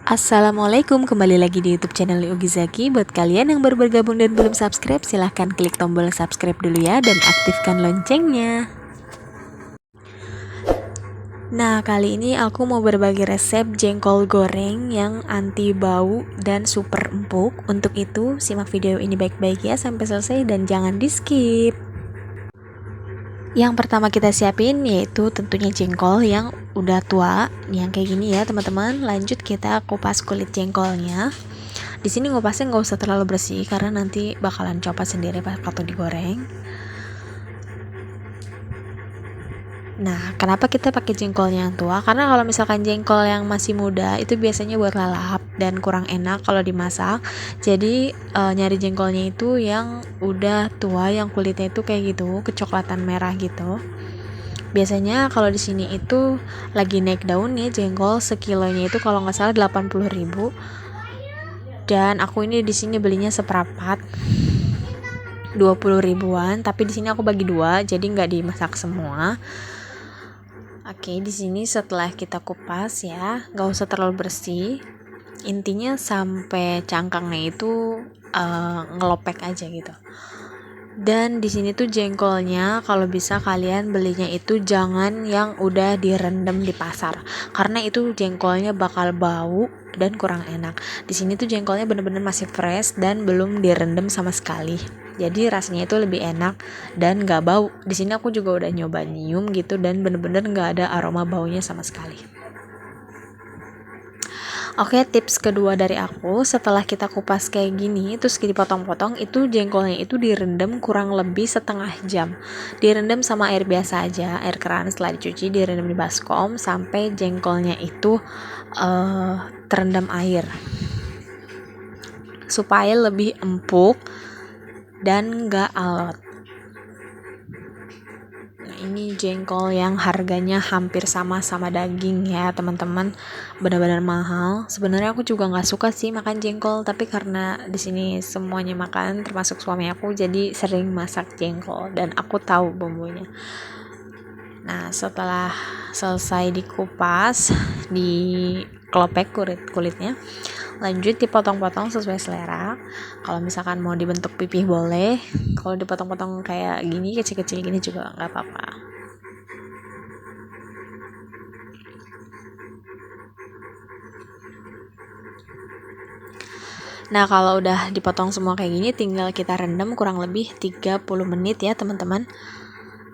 Assalamualaikum, kembali lagi di YouTube channel Ogizaki. Buat kalian yang baru bergabung dan belum subscribe, silahkan klik tombol subscribe dulu ya dan aktifkan loncengnya. Nah, kali ini aku mau berbagi resep jengkol goreng yang anti bau dan super empuk. Untuk itu, simak video ini baik-baik ya sampai selesai dan jangan di skip. Yang pertama kita siapin yaitu tentunya jengkol yang udah tua, yang kayak gini ya teman-teman. Lanjut kita kupas kulit jengkolnya. Di sini ngupasnya nggak usah terlalu bersih karena nanti bakalan copot sendiri pas waktu digoreng. Nah, kenapa kita pakai jengkolnya yang tua? Karena kalau misalkan jengkol yang masih muda itu biasanya buat lalap dan kurang enak kalau dimasak. Jadi nyari jengkolnya itu yang udah tua, yang kulitnya itu kayak gitu, kecoklatan merah gitu. Biasanya kalau di sini itu lagi naik daun ya jengkol, sekilonya itu kalau nggak salah 80.000. Dan aku ini di sini belinya seperapat 20 ribuan, tapi di sini aku bagi dua jadi nggak dimasak semua. Oke, di sini setelah kita kupas ya, nggak usah terlalu bersih. Intinya sampai cangkangnya itu ngelopek aja gitu. Dan di sini tuh jengkolnya kalau bisa kalian belinya itu jangan yang udah direndam di pasar, karena itu jengkolnya bakal bau dan kurang enak. Di sini tuh jengkolnya bener-bener masih fresh dan belum direndam sama sekali. Jadi rasanya itu lebih enak dan gak bau. Di sini aku juga udah nyoba nyium gitu dan bener-bener gak ada aroma baunya sama sekali. Oke, tips kedua dari aku, setelah kita kupas kayak gini terus dipotong-potong, itu jengkolnya itu direndam kurang lebih setengah jam. Direndam sama air biasa aja, air keran. Setelah dicuci direndam di baskom sampai jengkolnya itu terendam air supaya lebih empuk dan gak alot. Nah, ini jengkol yang harganya hampir sama daging ya teman-teman, benar-benar mahal. Sebenarnya aku juga nggak suka sih makan jengkol, tapi karena di sini semuanya makan termasuk suami aku, jadi sering masak jengkol dan aku tahu bumbunya. Nah, setelah selesai dikupas, dikelopek kulitnya, lanjut dipotong-potong sesuai selera. Kalau misalkan mau dibentuk pipih boleh, kalau dipotong-potong kayak gini kecil-kecil gini juga nggak apa-apa. Nah, kalau udah dipotong semua kayak gini, tinggal kita rendam kurang lebih 30 menit ya teman-teman.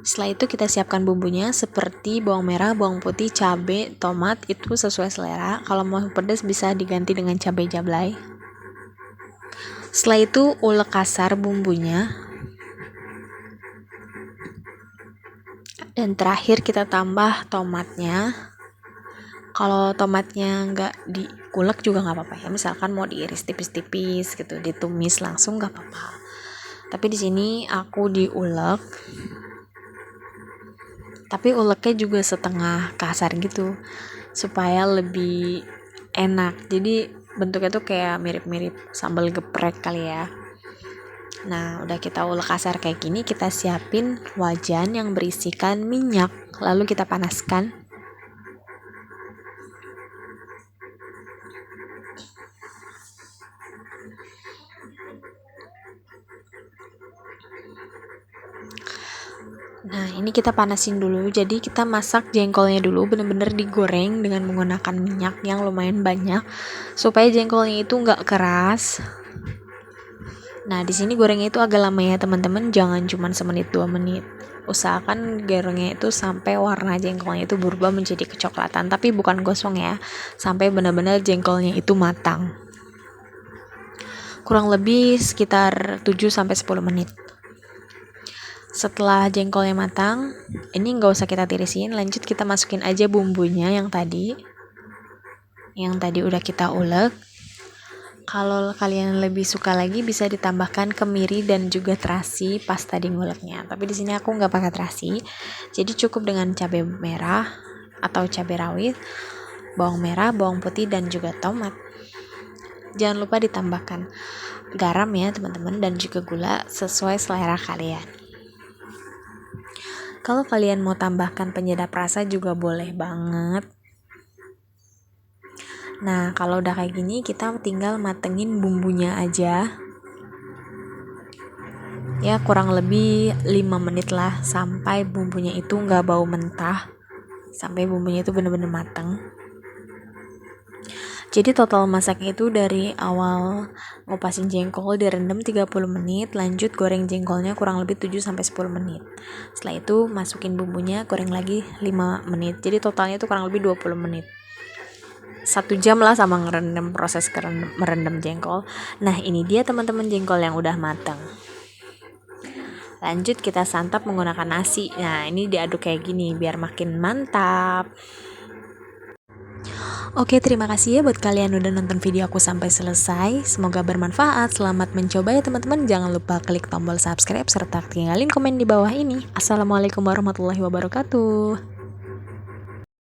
Setelah itu kita siapkan bumbunya seperti bawang merah, bawang putih, cabai, tomat, itu sesuai selera. Kalau mau pedas bisa diganti dengan cabai jablay. Setelah itu ulek kasar bumbunya. Dan terakhir kita tambah tomatnya. Kalau tomatnya nggak diulek juga nggak apa-apa ya. Misalkan mau diiris tipis-tipis gitu, ditumis langsung nggak apa-apa. Tapi di sini aku diulek. Tapi uleknya juga setengah kasar gitu supaya lebih enak. Jadi bentuknya tuh kayak mirip-mirip sambal geprek kali ya. Nah, udah kita ulek kasar kayak gini, kita siapin wajan yang berisikan minyak, lalu kita panaskan. Nah, ini kita panasin dulu. Jadi kita masak jengkolnya dulu, bener-bener digoreng dengan menggunakan minyak yang lumayan banyak supaya jengkolnya itu nggak keras. Nah, di sini gorengnya itu agak lama ya teman-teman, jangan cuma semenit 2 menit. Usahakan gorengnya itu sampai warna jengkolnya itu berubah menjadi kecoklatan, tapi bukan gosong ya, sampai benar-benar jengkolnya itu matang. Kurang lebih sekitar 7-10 menit. Setelah jengkolnya matang, ini nggak usah kita tirisin, lanjut kita masukin aja bumbunya yang tadi udah kita ulek. Kalau kalian lebih suka lagi bisa ditambahkan kemiri dan juga terasi pas tadi nguleknya. Tapi di sini aku nggak pakai terasi, jadi cukup dengan cabai merah atau cabai rawit, bawang merah, bawang putih dan juga tomat. Jangan lupa ditambahkan garam ya teman-teman dan juga gula sesuai selera kalian. Kalau kalian mau tambahkan penyedap rasa juga boleh banget. Nah, kalau udah kayak gini kita tinggal matengin bumbunya aja. Ya kurang lebih 5 menit lah sampai bumbunya itu nggak bau mentah, sampai bumbunya itu bener-bener mateng. Jadi total masaknya itu dari awal ngupasin jengkol direndam 30 menit, lanjut goreng jengkolnya kurang lebih 7-10 menit. Setelah itu masukin bumbunya, goreng lagi 5 menit. Jadi totalnya itu kurang lebih 20 menit. 1 jam lah sama proses merendam jengkol. Nah, ini dia teman-teman jengkol yang udah matang. Lanjut kita santap menggunakan nasi. Nah, ini diaduk kayak gini biar makin mantap. Oke, terima kasih ya buat kalian udah nonton video aku sampai selesai. Semoga bermanfaat. Selamat mencoba ya teman-teman. Jangan lupa klik tombol subscribe serta tinggalin komen di bawah ini. Assalamualaikum warahmatullahi wabarakatuh.